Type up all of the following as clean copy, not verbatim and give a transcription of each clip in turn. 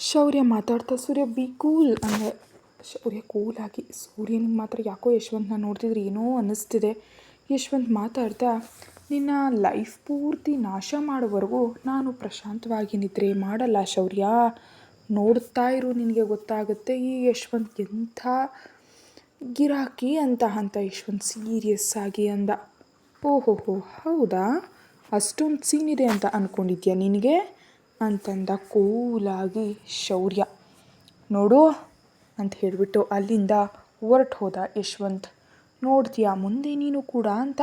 ಶೌರ್ಯ ಮಾತಾಡ್ತಾ ಸೂರ್ಯ B cool ಅಂದರೆ ಶೌರ್ಯ ಕೂಲಾಗಿ ಸೂರ್ಯನಿಗೆ ಮಾತ್ರ ಯಾಕೋ ಯಶವಂತನ ನೋಡ್ತಿದ್ರೆ ಏನೋ ಅನ್ನಿಸ್ತಿದೆ. ಯಶವಂತ್ ಮಾತಾಡ್ತಾ, ನಿನ್ನ ಲೈಫ್ ಪೂರ್ತಿ ನಾಶ ಮಾಡೋವರೆಗೂ ನಾನು ಪ್ರಶಾಂತವಾಗಿ ನಿದ್ರೆ ಮಾಡಲ್ಲ ಶೌರ್ಯ, ನೋಡ್ತಾ ಇರು ನಿನಗೆ ಗೊತ್ತಾಗುತ್ತೆ ಈ ಯಶವಂತ್ ಎಂಥ ಗಿರಾಕಿ ಅಂತ ಯಶವಂತ್ ಸೀರಿಯಸ್ ಆಗಿ ಅಂದ. ಓಹೋಹೋ ಹೌದಾ, ಅಷ್ಟೊಂದು ಸೀನ್ ಇದೆ ಅಂತ ಅಂದ್ಕೊಂಡಿದ್ಯಾ ನಿನಗೆ ಅಂತಂದ ಕೂಲಾಗಿ ಶೌರ್ಯ. ನೋಡು ಅಂತ ಹೇಳಿಬಿಟ್ಟು ಅಲ್ಲಿಂದ ಹೊರಟು ಹೋದ ಯಶವಂತ್. ನೋಡ್ತೀಯಾ ಮುಂದೆ ನೀನು ಕೂಡ ಅಂತ.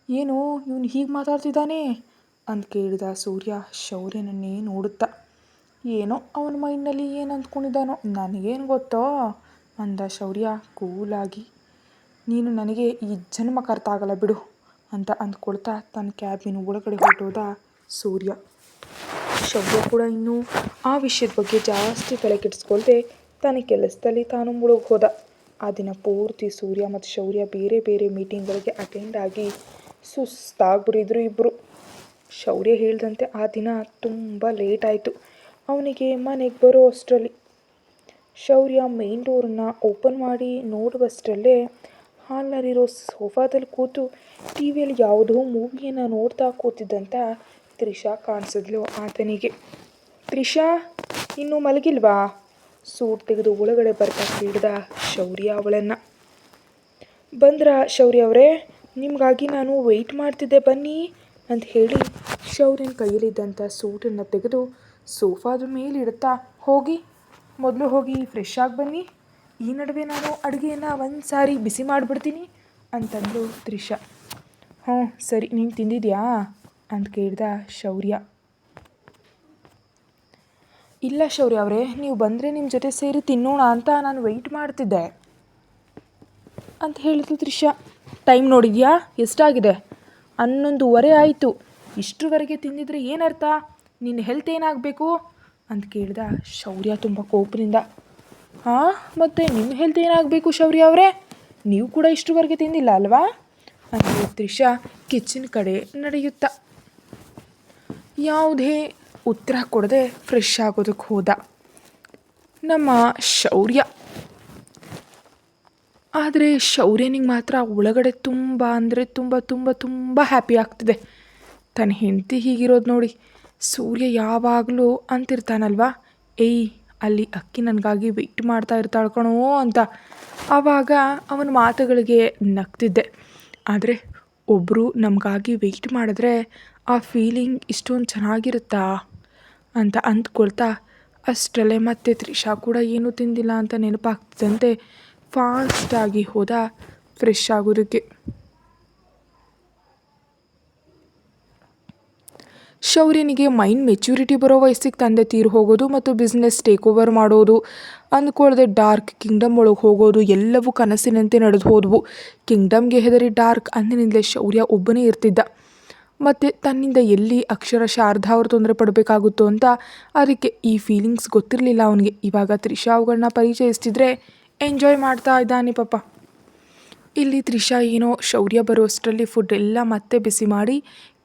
ಏನು ಇವನು ಹೀಗೆ ಮಾತಾಡ್ತಿದ್ದಾನೆ ಅಂತ ಕೇಳಿದ ಸೂರ್ಯ ಶೌರ್ಯನನ್ನೇ ನೋಡುತ್ತಾ. ಏನೋ ಅವನ ಮೈಂಡ್ನಲ್ಲಿ ಏನು ಅಂದ್ಕೊಂಡಿದ್ದಾನೋ ನನಗೇನು ಗೊತ್ತೋ ಅಂದ ಶೌರ್ಯ ಕೂಲಾಗಿ. ನೀನು ನನಗೆ ಈ ಜನ್ಮಕ್ಕೆ ಅರ್ಥ ಆಗಲ್ಲ ಬಿಡು ಅಂತ ಅಂದ್ಕೊಳ್ತಾ ತನ್ನ ಕ್ಯಾಬಿನ ಒಳಗಡೆ ಹೊರಟೋದ ಸೂರ್ಯ. ಶೌರ್ಯ ಕೂಡ ಇನ್ನೂ ಆ ವಿಷಯದ ಬಗ್ಗೆ ಜಾಸ್ತಿ ತಲೆ ಕೆಡಿಸ್ಕೊಳ್ದೆ ತನ್ನ ಕೆಲಸದಲ್ಲಿ ತಾನು ಮುಳುಗಿ ಹೋದ. ಆ ದಿನ ಪೂರ್ತಿ ಸೂರ್ಯ ಮತ್ತು ಶೌರ್ಯ ಬೇರೆ ಬೇರೆ ಮೀಟಿಂಗ್ಗಳಿಗೆ ಅಟೆಂಡ್ ಆಗಿ ಸುಸ್ತಾಗ್ಬಿಟ್ಟಿದ್ರು ಇಬ್ಬರು. ಶೌರ್ಯ ಹೇಳ್ದಂತೆ ಆ ದಿನ ತುಂಬ ಲೇಟ್ ಆಯಿತು ಅವನಿಗೆ ಮನೆಗೆ ಬರೋ ಅಷ್ಟರಲ್ಲಿ. ಶೌರ್ಯ ಮೇನ್ ಡೋರನ್ನು ಓಪನ್ ಮಾಡಿ ನೋಡುವಷ್ಟರಲ್ಲೇ ಹಾಲ್ನಲ್ಲಿರೋ ಸೋಫಾದಲ್ಲಿ ಕೂತು ಟಿ ವಿಯಲ್ಲಿ ಯಾವುದೋ ಮೂವಿಯನ್ನು ನೋಡ್ತಾ ಕೂತಿದ್ದಂಥ ತ್ರಿಷಾ ಕಾಣಿಸಿದ್ಲು ಆತನಿಗೆ. ತ್ರಿಷಾ ಇನ್ನೂ ಮಲಗಿಲ್ವಾ? ಸೂಟ್ ತೆಗೆದು ಒಳಗಡೆ ಬರ್ತಾ ಕೇಳಿದ ಶೌರ್ಯ ಅವಳನ್ನು. ಬಂದ್ರಾ ಶೌರ್ಯ ಅವರೇ, ನಿಮಗಾಗಿ ನಾನು ವೆಯ್ಟ್ ಮಾಡ್ತಿದ್ದೆ ಬನ್ನಿ ಅಂತ ಹೇಳಿ ಶೌರ್ಯನ ಕೈಯಲ್ಲಿದ್ದಂಥ ಸೂಟನ್ನು ತೆಗೆದು ಸೋಫಾದ ಮೇಲಿಡುತ್ತಾ, ಮೊದಲು ಹೋಗಿ ಫ್ರೆಶ್ ಆಗಿ ಬನ್ನಿ, ಈ ನಡುವೆ ನಾನು ಅಡುಗೆಯನ್ನು ಒಂದು ಸಾರಿ ಬಿಸಿ ಮಾಡಿಬಿಡ್ತೀನಿ ಅಂತಂದು ತ್ರಿಷಾ. ಹ್ಞೂ ಸರಿ, ನೀನು ತಿಂದಿದ್ಯಾ ಅಂತ ಕೇಳಿದ ಶೌರ್ಯ. ಇಲ್ಲ ಶೌರ್ಯ ಅವರೇ, ನೀವು ಬಂದರೆ ನಿಮ್ಮ ಜೊತೆ ಸೇರಿ ತಿನ್ನೋಣ ಅಂತ ನಾನು ವೆಯ್ಟ್ ಮಾಡ್ತಿದ್ದೆ ಅಂತ ಹೇಳಿದ್ಲು ತ್ರಿಷಾ. ಟೈಮ್ ನೋಡಿದ್ಯಾ ಎಷ್ಟಾಗಿದೆ? 11:15 ಆಯಿತು. ಇಷ್ಟರವರೆಗೆ ತಿಂದಿದ್ರೆ ಏನರ್ಥ? ನಿನ್ನ ಹೆಲ್ತ್ ಏನಾಗಬೇಕು ಅಂತ ಕೇಳಿದ ಶೌರ್ಯ ತುಂಬ ಕೋಪದಿಂದ. ಹಾಂ ಮತ್ತು ನಿಮ್ಮ ಹೆಲ್ತ್ ಏನಾಗಬೇಕು ಶೌರ್ಯ ಅವರೇ, ನೀವು ಕೂಡ ಇಷ್ಟರವರೆಗೆ ತಿಂದಿಲ್ಲ ಅಲ್ವಾ ಅಂತ ತ್ರಿಷಾ ಕಿಚನ್ ಕಡೆ ನಡೆಯುತ್ತಾ. ಯಾವುದೇ ಉತ್ತರ ಕೊಡದೆ ಫ್ರೆಶ್ ಆಗೋದಕ್ಕೆ ಹೋದ ನಮ್ಮ ಶೌರ್ಯ. ಆದರೆ ಶೌರ್ಯನಿಗೆ ಮಾತ್ರ ಒಳಗಡೆ ತುಂಬ ಅಂದರೆ ತುಂಬ ತುಂಬ ತುಂಬ ಹ್ಯಾಪಿ ಆಗ್ತಿದೆ. ತನ್ನ ಹೆಂಡತಿ ಹೀಗಿರೋದು ನೋಡಿ. ಸೂರ್ಯ ಯಾವಾಗಲೂ ಅಂತಿರ್ತಾನಲ್ವಾ, ಏಯ್ ಅಲ್ಲಿ ಅಕ್ಕಿ ನನಗಾಗಿ ವೆಯ್ಟ್ ಮಾಡ್ತಾ ಇರ್ತಾಳೆ ಕಣೋ ಅಂತ. ಆವಾಗ ಅವನ ಮಾತುಗಳಿಗೆ ನಗ್ತಿದ್ದೆ. ಆದರೆ ಒಬ್ಬರು ನಮಗಾಗಿ ವೆಯ್ಟ್ ಮಾಡಿದ್ರೆ ಆ ಫೀಲಿಂಗ್ ಇಷ್ಟೊಂದು ಚೆನ್ನಾಗಿರುತ್ತಾ ಅಂತ ಅಂದ್ಕೊಳ್ತಾ ಅಷ್ಟರಲ್ಲೇ ಮತ್ತೆ ತ್ರಿಷಾ ಕೂಡ ಏನೂ ತಿಂದಿಲ್ಲ ಅಂತ ನೆನಪಾಗ್ತಿದ್ದಂತೆ ಫಾಸ್ಟಾಗಿ ಹೋದ ಫ್ರೆಶ್ ಆಗೋದಕ್ಕೆ. ಶೌರ್ಯನಿಗೆ ಮೈಂಡ್ ಮೆಚ್ಯೂರಿಟಿ ಬರೋ ವಯಸ್ಸಿಗೆ ತಂದೆ ತೀರು ಹೋಗೋದು ಮತ್ತು ಬಿಸ್ನೆಸ್ ಟೇಕ್ ಓವರ್ ಮಾಡೋದು, ಅಂದ್ಕೊಳ್ಳದೆ ಡಾರ್ಕ್ ಕಿಂಗ್ಡಮ್ ಒಳಗೆ ಹೋಗೋದು ಎಲ್ಲವೂ ಕನಸಿನಂತೆ ನಡೆದು ಹೋದವು. ಕಿಂಗ್ಡಮ್ಗೆ ಹೆದರಿ ಡಾರ್ಕ್ ಅಂದಿನಿಂದಲೇ ಶೌರ್ಯ ಒಬ್ಬನೇ ಇರ್ತಿದ್ದ. ಮತ್ತು ತನ್ನಿಂದ ಎಲ್ಲಿ ಅಕ್ಷರ ಶಾರದಾ ಅವರು ತೊಂದರೆ ಪಡಬೇಕಾಗುತ್ತೋ ಅಂತ ಅದಕ್ಕೆ ಈ ಫೀಲಿಂಗ್ಸ್ ಗೊತ್ತಿರಲಿಲ್ಲ ಅವನಿಗೆ. ಇವಾಗ ತ್ರಿಷಾ ಅವುಗಳನ್ನ ಪರಿಚಯಿಸ್ತಿದ್ರೆ ಎಂಜಾಯ್ ಮಾಡ್ತಾ ಇದ್ದಾನೆ ಪಾಪ. ಇಲ್ಲಿ ತ್ರಿಷಾ ಏನೋ ಶೌರ್ಯ ಬರೋ ಅಷ್ಟರಲ್ಲಿ ಫುಡ್ ಎಲ್ಲ ಮತ್ತೆ ಬಿಸಿ ಮಾಡಿ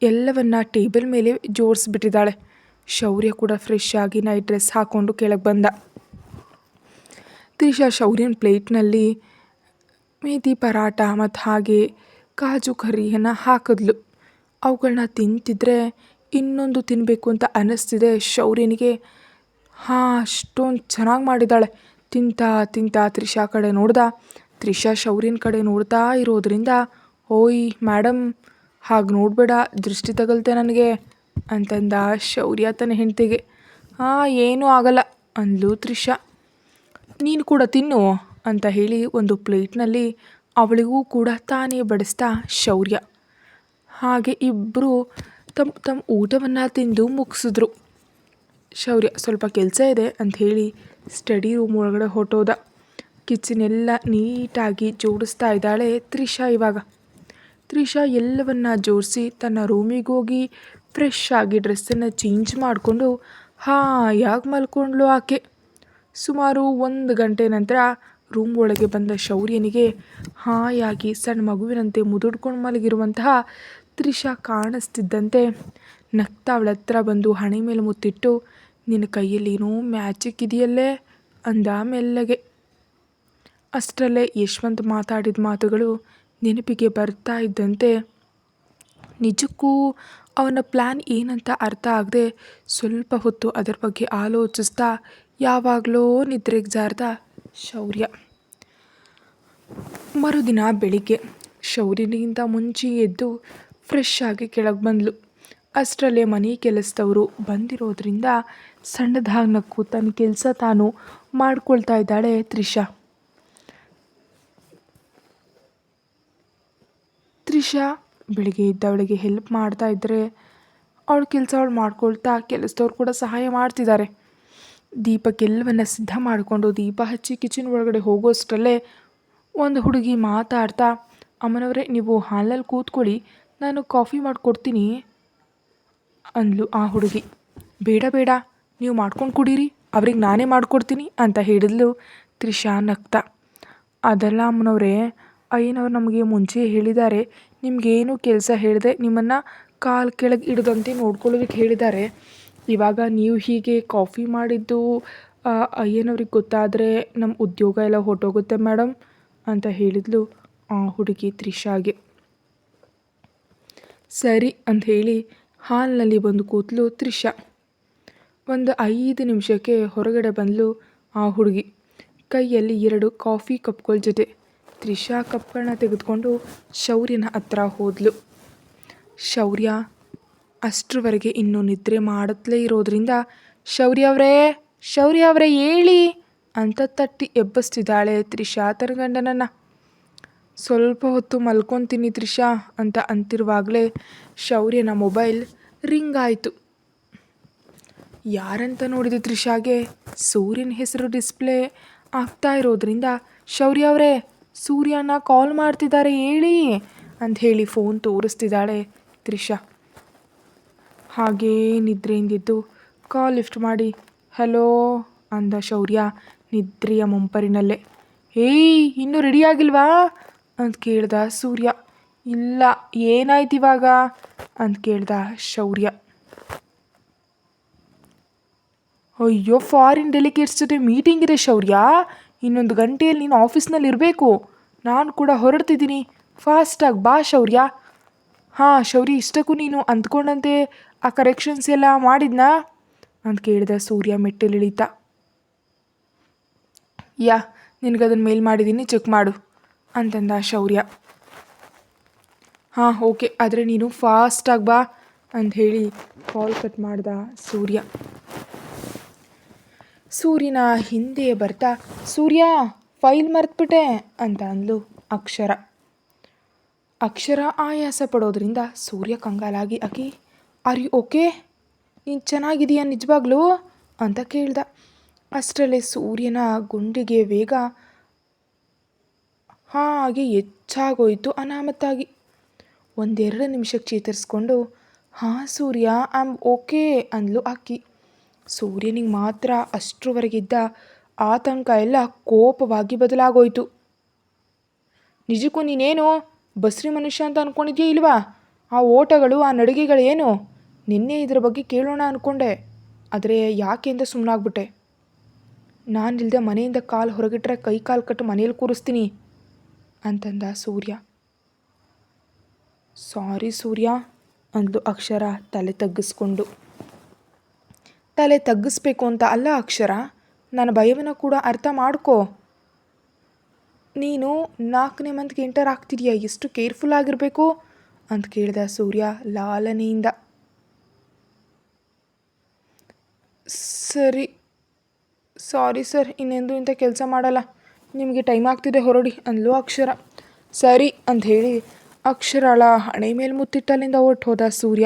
ಎಲ್ಲವನ್ನ ಟೇಬಲ್ ಮೇಲೆ ಜೋಡಿಸ್ಬಿಟ್ಟಿದ್ದಾಳೆ. ಶೌರ್ಯ ಕೂಡ ಫ್ರೆಶ್ ಆಗಿ ನೈಟ್ ಡ್ರೆಸ್ ಹಾಕ್ಕೊಂಡು ಕೆಳಗೆ ಬಂದ. ತ್ರಿಷಾ ಶೌರ್ಯನ ಪ್ಲೇಟ್ನಲ್ಲಿ ಮೇಥಿ ಪರಾಟ ಮತ್ತು ಹಾಗೆ ಕಾಜು ಕರಿಯನ್ನು ಹಾಕಿದ್ಲು. ಅವುಗಳನ್ನ ತಿಂತಿದ್ರೆ ಇನ್ನೊಂದು ತಿನ್ನಬೇಕು ಅಂತ ಅನ್ನಿಸ್ತಿದೆ ಶೌರ್ಯನಿಗೆ. ಅಷ್ಟೊಂದು ಚೆನ್ನಾಗಿ ಮಾಡಿದ್ದಾಳೆ. ತಿಂತಾ ತ್ರಿಷಾ ಕಡೆ ನೋಡ್ದ. ತ್ರಿಷಾ ಶೌರ್ಯನ ಕಡೆ ನೋಡ್ತಾ ಇರೋದ್ರಿಂದ, ಓಯ್ ಮೇಡಮ್ ಹಾಗೆ ನೋಡಬೇಡ, ದೃಷ್ಟಿ ತಗಲ್ತೆ ನನಗೆ ಅಂತಂದ ಶೌರ್ಯ ತನ್ನ ಹೆಂಡತಿಗೆ. ಏನೂ ಆಗಲ್ಲ ಅಂದ್ಲು ತ್ರಿಷಾ. ನೀನು ಕೂಡ ತಿನ್ನು ಅಂತ ಹೇಳಿ ಒಂದು ಪ್ಲೇಟ್ನಲ್ಲಿ ಅವಳಿಗೂ ಕೂಡ ತಾನೇ ಬಡಿಸ್ತಾ ಶೌರ್ಯ. ಹಾಗೆ ಇಬ್ಬರು ತಮ್ಮ ಊಟವನ್ನು ತಿಂದು ಮುಗಿಸಿದ್ರು. ಶೌರ್ಯ ಸ್ವಲ್ಪ ಕೆಲಸ ಇದೆ ಅಂತ ಹೇಳಿ ಸ್ಟಡಿ ರೂಮ್ ಒಳಗಡೆ ಹೊರಟೋದ. ಕಿಚನೆಲ್ಲ ನೀಟಾಗಿ ಜೋಡಿಸ್ತಾ ಇದ್ದಾಳೆ ತ್ರಿಷಾ ಇವಾಗ. ತ್ರಿಷಾ ಎಲ್ಲವನ್ನ ಜೋಡಿಸಿ ತನ್ನ ರೂಮಿಗೆ ಹೋಗಿ ಫ್ರೆಶ್ ಆಗಿ ಡ್ರೆಸ್ಸನ್ನು ಚೇಂಜ್ ಮಾಡಿಕೊಂಡು ಹಾಯಾಗಿ ಮಲ್ಕೊಂಡ್ಳು ಆಕೆ. ಸುಮಾರು 1 ಗಂಟೆ ನಂತರ ರೂಮ್ ಒಳಗೆ ಬಂದ ಶೌರ್ಯನಿಗೆ ಹಾಯಾಗಿ ಸಣ್ಣ ಮಗುವಿನಂತೆ ಮುದುಡ್ಕೊಂಡು ಮಲಗಿರುವಂತಹ ತ್ರಿಷಾ ಕಾಣಿಸ್ತಿದ್ದಂತೆ ನಗ್ತಾ ಅವಳ ಹತ್ರ ಬಂದು ಹಣೆ ಮೇಲೆ ಮುತ್ತಿಟ್ಟು, ನಿನ್ನ ಕೈಯಲ್ಲೇನೋ ಮ್ಯಾಜಿಕ್ ಇದೆಯಲ್ಲೇ ಅಂದ ಮೆಲ್ಲಗೆ. ಅಷ್ಟರಲ್ಲೇ ಯಶವಂತ್ ಮಾತಾಡಿದ ಮಾತುಗಳು ನೆನಪಿಗೆ ಬರ್ತಾ ಇದ್ದಂತೆ ನಿಜಕ್ಕೂ ಅವನ ಪ್ಲ್ಯಾನ್ ಏನಂತ ಅರ್ಥ ಆಗದೆ ಸ್ವಲ್ಪ ಹೊತ್ತು ಅದರ ಬಗ್ಗೆ ಆಲೋಚಿಸ್ತಾ ಯಾವಾಗಲೋ ನಿದ್ರೆಗೆ ಜಾರ್ದ ಶೌರ್ಯ. ಮರುದಿನ ಬೆಳಿಗ್ಗೆ ಶೌರ್ಯನಿಗಿಂತ ಮುಂಚೆ ಎದ್ದು ಫ್ರೆಶ್ ಆಗಿ ಕೆಳಗೆ ಬಂದಳು. ಅಷ್ಟರಲ್ಲೇ ಮನೆ ಕೆಲಸದವರು ಬಂದಿರೋದ್ರಿಂದ ಸಣ್ಣದಾಗಿ ನಕ್ಕು ತನ್ನ ಕೆಲಸ ತಾನು ಮಾಡ್ಕೊಳ್ತಾ ಇದ್ದಾಳೆ ತ್ರಿಷಾ. ಬೆಳಿಗ್ಗೆ ಇದ್ದವಳಿಗೆ ಹೆಲ್ಪ್ ಮಾಡ್ತಾ ಇದ್ದರೆ ಅವಳ ಕೆಲಸ ಅವಳು ಮಾಡ್ಕೊಳ್ತಾ ಕೆಲಸದವ್ರು ಕೂಡ ಸಹಾಯ ಮಾಡ್ತಿದ್ದಾರೆ. ದೀಪಕ್ಕೆಲ್ಲವನ್ನ ಸಿದ್ಧ ಮಾಡಿಕೊಂಡು ದೀಪ ಹಚ್ಚಿ ಕಿಚನ್ ಒಳಗಡೆ ಹೋಗೋಷ್ಟರಲ್ಲೇ ಒಂದು ಹುಡುಗಿ ಮಾತಾಡ್ತಾ, ಅಮ್ಮನವರೇ ನೀವು ಹಾಲಲ್ಲಿ ಕೂತ್ಕೊಳ್ಳಿ, ನಾನು ಕಾಫಿ ಮಾಡಿಕೊಡ್ತೀನಿ ಅಂದ್ಲು ಆ ಹುಡುಗಿ. ಬೇಡ ಬೇಡ, ನೀವು ಮಾಡ್ಕೊಂಡು ಕುಡೀರಿ, ಅವ್ರಿಗೆ ನಾನೇ ಮಾಡಿಕೊಡ್ತೀನಿ ಅಂತ ಹೇಳಿದ್ಲು ತ್ರಿಷಾ ನಗ್ತಾ. ಅದೆಲ್ಲ ಅಮ್ಮನವರೇ, ಅಯ್ಯನವ್ರು ನಮಗೆ ಮುಂಚೆ ಹೇಳಿದ್ದಾರೆ, ನಿಮಗೇನು ಕೆಲಸ ಹೇಳಿದೆ ನಿಮ್ಮನ್ನು ಕಾಲು ಕೆಳಗೆ ಇಡದಂತೆ ನೋಡ್ಕೊಳ್ಳೋದಕ್ಕೆ ಹೇಳಿದ್ದಾರೆ. ಇವಾಗ ನೀವು ಹೀಗೆ ಕಾಫಿ ಮಾಡಿದ್ದು ಅಯ್ಯನವ್ರಿಗೆ ಗೊತ್ತಾದರೆ ನಮ್ಮ ಉದ್ಯೋಗ ಎಲ್ಲ ಹೊರಟೋಗುತ್ತೆ ಮೇಡಮ್ ಅಂತ ಹೇಳಿದ್ಲು ಆ ಹುಡುಗಿ ತ್ರಿಷಾಗೆ. ಸರಿ ಅಂತ ಹೇಳಿ ಹಾಲ್ನಲ್ಲಿ ಬಂದು ಕೂತಲು ತ್ರಿಷಾ. ಒಂದು 5 ನಿಮಿಷಕ್ಕೆ ಹೊರಗಡೆ ಬಂದಳು ಆ ಹುಡುಗಿ, ಕೈಯಲ್ಲಿ 2 ಕಾಫಿ ಕಪ್ಗಳ ಜೊತೆ. ತ್ರಿಷಾ ಕಪ್ಗಳನ್ನ ತೆಗೆದುಕೊಂಡು ಶೌರ್ಯನ ಹತ್ರ ಹೋದ್ಲು. ಶೌರ್ಯ ಅಷ್ಟರವರೆಗೆ ಇನ್ನೂ ನಿದ್ರೆ ಮಾಡುತ್ತಲೇ ಇರೋದ್ರಿಂದ ಶೌರ್ಯ ಅವರೇ ಹೇಳಿ ಅಂತ ತಟ್ಟಿ ಎಬ್ಬಿಸ್ತಿದ್ದಾಳೆ ತ್ರಿಷಾ ತನ್ನ ಗಂಡನನ್ನು. ಸ್ವಲ್ಪ ಹೊತ್ತು ಮಲ್ಕೊತೀನಿ ತ್ರಿಷಾ ಅಂತ ಅಂತಿರುವಾಗಲೇ ಶೌರ್ಯನ ಮೊಬೈಲ್ ರಿಂಗ್ ಆಯಿತು. ಯಾರಂತ ನೋಡಿದ ತ್ರಿಷಾಗೆ ಸೂರ್ಯನ ಹೆಸರು ಡಿಸ್ಪ್ಲೇ ಆಗ್ತಾ ಇರೋದ್ರಿಂದ ಶೌರ್ಯ ಅವರೇ, ಸೂರ್ಯನ ಕಾಲ್ ಮಾಡ್ತಿದ್ದಾರೆ ಹೇಳಿ ಅಂತ ಹೇಳಿ ಫೋನ್ ತೋರಿಸ್ತಿದ್ದಾಳೆ ತ್ರಿಷಾ. ಹಾಗೇ ನಿದ್ರೆಯಿಂದಿದ್ದು ಕಾಲ್ ಲಿಫ್ಟ್ ಮಾಡಿ ಹಲೋ ಅಂದ ಶೌರ್ಯ ನಿದ್ರೆಯ ಮಂಪರಿನಲ್ಲೇ. ಏಯ್, ಇನ್ನೂ ರೆಡಿ ಆಗಿಲ್ವಾ ಅಂತ ಕೇಳ್ದ ಸೂರ್ಯ. ಇಲ್ಲ, ಏನಾಯ್ತು ಇವಾಗ ಅಂತ ಕೇಳ್ದ ಶೌರ್ಯ. ಅಯ್ಯೋ, ಫಾರಿನ್ ಡೆಲಿಗೇಟ್ಸ್ ಜೊತೆ ಮೀಟಿಂಗ್ ಇದೆ ಶೌರ್ಯ, ಇನ್ನೊಂದು ಗಂಟೆಯಲ್ಲಿ ನೀನು ಆಫೀಸ್ನಲ್ಲಿ ಇರಬೇಕು, ನಾನು ಕೂಡ ಹೊರಡ್ತಿದ್ದೀನಿ, ಫಾಸ್ಟಾಗಿ ಬಾ ಶೌರ್ಯ. ಹಾಂ ಶೌರ್ಯ, ಇಷ್ಟಕ್ಕೂ ನೀನು ಅಂದ್ಕೊಂಡಂತೆ ಆ ಕರೆಕ್ಷನ್ಸ್ ಎಲ್ಲ ಮಾಡಿದ್ನಾ ಅಂತ ಕೇಳಿದ ಸೂರ್ಯ ಮೆಟ್ಟಲಿಳಿತಾ. ನಿನಗದನ್ನು ಮೇಲ್ ಮಾಡಿದ್ದೀನಿ, ಚೆಕ್ ಮಾಡು ಅಂತಂದ ಶೌರ್ಯ. ಹಾಂ ಓಕೆ, ಆದರೆ ನೀನು ಫಾಸ್ಟಾಗಿ ಬಾ ಅಂತ ಹೇಳಿ ಕಾಲ್ ಕಟ್ ಮಾಡ್ದ ಸೂರ್ಯ. ಸೂರ್ಯನ ಹಿಂದೆ ಬರ್ತಾ ಸೂರ್ಯ ಫೈಲ್ ಮರೆತುಬಿಟ್ಟೆ ಅಂತ ಅಂದ್ಲು ಅಕ್ಷರ. ಅಕ್ಷರ ಆಯಾಸ ಪಡೋದ್ರಿಂದ ಸೂರ್ಯ ಕಂಗಾಲಾಗಿ ಆಕಿ ಆರ್ ಯು ಓಕೆ, ನೀನು ಚೆನ್ನಾಗಿದೆಯಾ ನಿಜವಾಗ್ಲೂ ಅಂತ ಕೇಳ್ದ. ಅಷ್ಟರಲ್ಲೇ ಸೂರ್ಯನ ಗುಂಡಿಗೆ ವೇಗ ಹಾಗೆ ಹೆಚ್ಚಾಗೋಯ್ತು ಅನಾಮತ್ತಾಗಿ. 1-2 ನಿಮಿಷಕ್ಕೆ ಚೇತರಿಸ್ಕೊಂಡು ಹಾಂ ಸೂರ್ಯ ಐ ಆಮ್ ಓಕೆ ಅಂದ್ಲು ಆಕಿ. ಸೂರ್ಯನಿಗೆ ಮಾತ್ರ ಅಷ್ಟರವರೆಗಿದ್ದ ಆತಂಕ ಎಲ್ಲ ಕೋಪವಾಗಿ ಬದಲಾಗೋಯ್ತು. ನಿಜಕ್ಕೂ ನೀನೇನು ಬಸ್ರಿ ಮನುಷ್ಯ ಅಂತ ಅಂದ್ಕೊಂಡಿದ್ಯಾ ಇಲ್ವಾ? ಆ ಓಟಗಳು, ಆ ನಡಿಗೆಗಳೇನು? ನಿನ್ನೆ ಇದರ ಬಗ್ಗೆ ಕೇಳೋಣ ಅಂದ್ಕೊಂಡೆ, ಆದರೆ ಯಾಕೆ ಅಂತ ಸುಮ್ಮನಾಗ್ಬಿಟ್ಟೆ. ನಾನಿಲ್ಲದೆ ಮನೆಯಿಂದ ಕಾಲು ಹೊರಗಿಟ್ರೆ ಕೈ ಕಾಲು ಕಟ್ಟು ಮನೇಲಿ ಕೂರಿಸ್ತೀನಿ ಅಂತಂದ ಸೂರ್ಯ. ಸಾರಿ ಸೂರ್ಯ ಅಂದ್ಲು ಅಕ್ಷರ ತಲೆ ತಗ್ಗಿಸ್ಕೊಂಡು. ತಲೆ ತಗ್ಗಿಸ್ಬೇಕು ಅಂತ ಅಲ್ಲ ಅಕ್ಷರ, ನನ್ನ ಭಯವನ್ನು ಕೂಡ ಅರ್ಥ ಮಾಡ್ಕೋ. ನೀನು 4ನೇ ಮಂತ್ಗೆ ಎಂಟರ್ ಆಗ್ತಿದೆಯಾ, ಎಷ್ಟು ಕೇರ್ಫುಲ್ ಆಗಿರಬೇಕು ಅಂತ ಕೇಳಿದ ಸೂರ್ಯ ಲಾಲನೆಯಿಂದ. ಸಾರಿ ಸರ್, ಇನ್ನೆಂದೂ ಇಂಥ ಕೆಲಸ ಮಾಡಲ್ಲ, ನಿಮಗೆ ಟೈಮ್ ಆಗ್ತಿದೆ ಹೊರಡಿ ಅಂದ್ಲು ಅಕ್ಷರ. ಸರಿ ಅಂತ ಹೇಳಿ ಅಕ್ಷರಾಳ ಹಣೆ ಮೇಲೆ ಮುತ್ತಿಟ್ಟಲ್ಲಿಂದ ಹೊರ್ಟು ಹೋದ ಸೂರ್ಯ.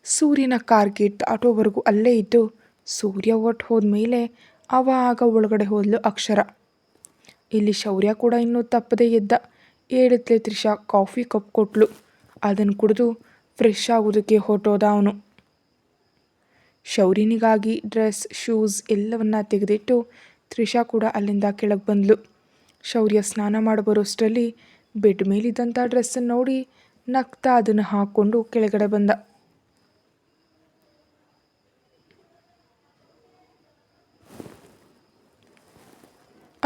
ಸೂರ್ಯನ ಕಾರ್ ಗೇಟ್ ದಾಟೋವರೆಗೂ ಅಲ್ಲೇ ಇದ್ದು ಸೂರ್ಯ ಹೊರ್ಟು ಹೋದ್ಮೇಲೆ ಆವಾಗ ಒಳಗಡೆ ಹೋದ್ಲು ಅಕ್ಷರ. ಇಲ್ಲಿ ಶೌರ್ಯ ಕೂಡ ಇನ್ನೂ ತಪ್ಪದೇ ಎದ್ದ. ಹೇಳಿದ್ಲೆ ತ್ರಿಷಾ ಕಾಫಿ ಕಪ್ ಕೊಟ್ಲು, ಅದನ್ನು ಕುಡಿದು ಫ್ರೆಶ್ ಆಗೋದಕ್ಕೆ ಹೊರಟೋದ ಅವನು. ಶೌರ್ಯನಿಗಾಗಿ ಡ್ರೆಸ್, ಶೂಸ್ ಎಲ್ಲವನ್ನ ತೆಗೆದಿಟ್ಟು ತ್ರಿಷಾ ಕೂಡ ಅಲ್ಲಿಂದ ಕೆಳಗೆ ಬಂದಳು. ಶೌರ್ಯ ಸ್ನಾನ ಮಾಡಿ ಬರೋಷ್ಟರಲ್ಲಿ ಬೆಡ್ ಮೇಲಿದ್ದಂಥ ಡ್ರೆಸ್ಸನ್ನು ನೋಡಿ ನಗ್ತಾ ಅದನ್ನು ಹಾಕ್ಕೊಂಡು ಕೆಳಗಡೆ ಬಂದ.